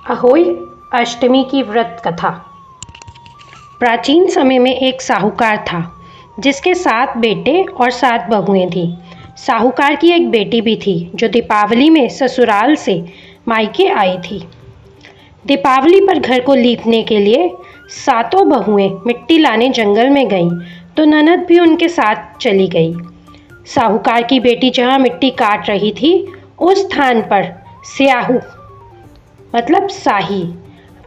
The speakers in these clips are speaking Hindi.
अहोई अष्टमी की व्रत कथा। प्राचीन समय में एक साहूकार था जिसके 7 बेटे और 7 बहुएं थीं। साहूकार की एक बेटी भी थी जो दीपावली में ससुराल से मायके आई थी। दीपावली पर घर को लीपने के लिए 7 बहुएं मिट्टी लाने जंगल में गईं तो ननद भी उनके साथ चली गई। साहूकार की बेटी जहाँ मिट्टी काट रही थी उस स्थान पर स्याहू मतलब साही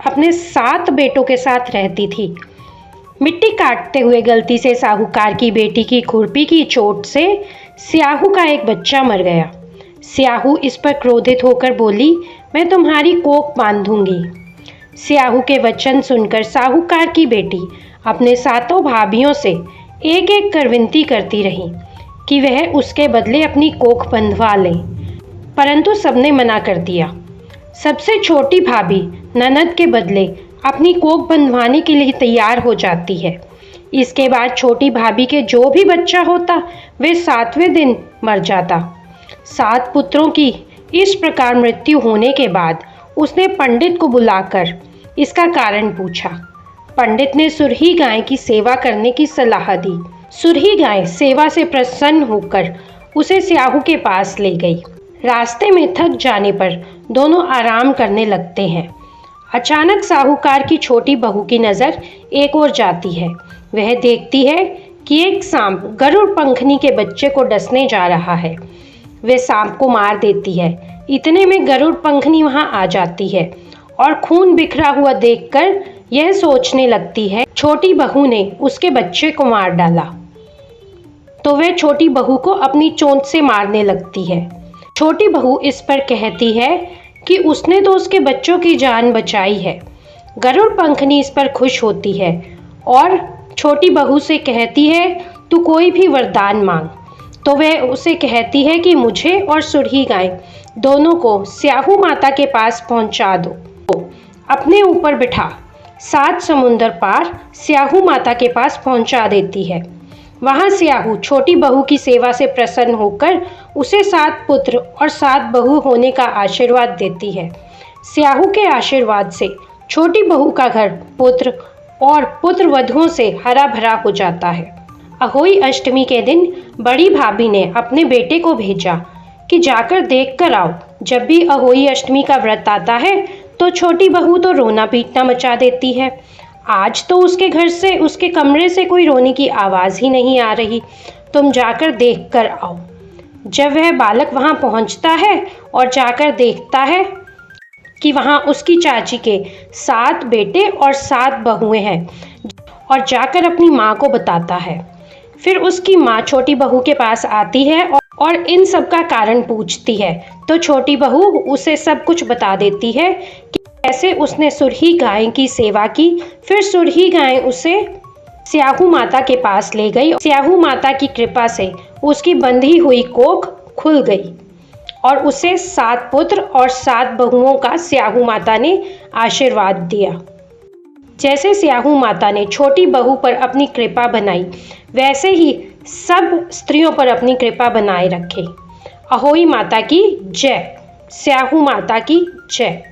अपने 7 बेटों के साथ रहती थी। मिट्टी काटते हुए गलती से साहूकार की बेटी की खुरपी की चोट से स्याहू का एक बच्चा मर गया। स्याहू इस पर क्रोधित होकर बोली, मैं तुम्हारी कोख बांधूंगी। स्याहू के वचन सुनकर साहूकार की बेटी अपने 7 भाभियों से एक एक कर विनती करती रही कि वह उसके बदले अपनी कोख बंधवा लें, परंतु सबने मना कर दिया। सबसे छोटी भाभी ननद के बदले अपनी कोख बंधवाने के लिए तैयार हो जाती है। इसके बाद छोटी भाभी के जो भी बच्चा होता वे 7वें दिन मर जाता। 7 पुत्रों की इस प्रकार मृत्यु होने के बाद उसने पंडित को बुलाकर इसका कारण पूछा। पंडित ने सुरही गाय की सेवा करने की सलाह दी। सुरही गाय सेवा से प्रसन्न होकर उसे स्याहू के पास ले गई। रास्ते में थक जाने पर दोनों आराम करने लगते हैं। अचानक साहूकार की छोटी बहू की नज़र एक ओर जाती है। वह देखती है कि एक सांप गरुड़ पंखनी के बच्चे को डसने जा रहा है। वह सांप को मार देती है। इतने में गरुड़ पंखनी वहां आ जाती है और खून बिखरा हुआ देखकर यह सोचने लगती है छोटी बहू ने उसके बच्चे को मार डाला, तो वह छोटी बहू को अपनी चोंच से मारने लगती है। छोटी बहू इस पर कहती है कि उसने तो उसके बच्चों की जान बचाई है। गरुड़ पंखनी इस पर खुश होती है और छोटी बहू से कहती है, तू कोई भी वरदान मांग। तो वह उसे कहती है कि मुझे और सुरही गाय दोनों को स्याहू माता के पास पहुंचा दो, अपने ऊपर बिठा 7 समुंदर पार स्याहू माता के पास पहुंचा देती है। वहाँ स्याहू छोटी बहू की सेवा से प्रसन्न होकर उसे 7 पुत्र और 7 बहू होने का आशीर्वाद देती है। स्याहू के आशीर्वाद से छोटी बहू का घर पुत्र और पुत्र वधुओं से हरा भरा हो जाता है। अहोई अष्टमी के दिन बड़ी भाभी ने अपने बेटे को भेजा कि जाकर देख कर आओ। जब भी अहोई अष्टमी का व्रत आता है तो छोटी बहू तो रोना पीटना मचा देती है। आज तो उसके घर से उसके कमरे से कोई रोने की आवाज़ ही नहीं आ रही। तुम जाकर देख कर आओ। जब वह बालक वहाँ पहुँचता है और जाकर देखता है कि वहाँ उसकी चाची के 7 बेटे और 7 बहुएं हैं और जाकर अपनी माँ को बताता है। फिर उसकी माँ छोटी बहू के पास आती है और इन सब का कारण पूछती है तो छोटी बहू उसे सब कुछ बता देती है कि कैसे उसने सुरही गाय की सेवा की। फिर सुरही गाय उसे स्याहू माता के पास ले गई। स्याहू माता की कृपा से उसकी बंधी हुई कोख खुल गई और उसे 7 पुत्र और 7 बहुओं का स्याहू माता ने आशीर्वाद दिया। जैसे स्याहू माता ने छोटी बहू पर अपनी कृपा बनाई, वैसे ही सब स्त्रियों पर अपनी कृपा बनाए रखे। अहोई माता की जय। स्याहू माता की जय।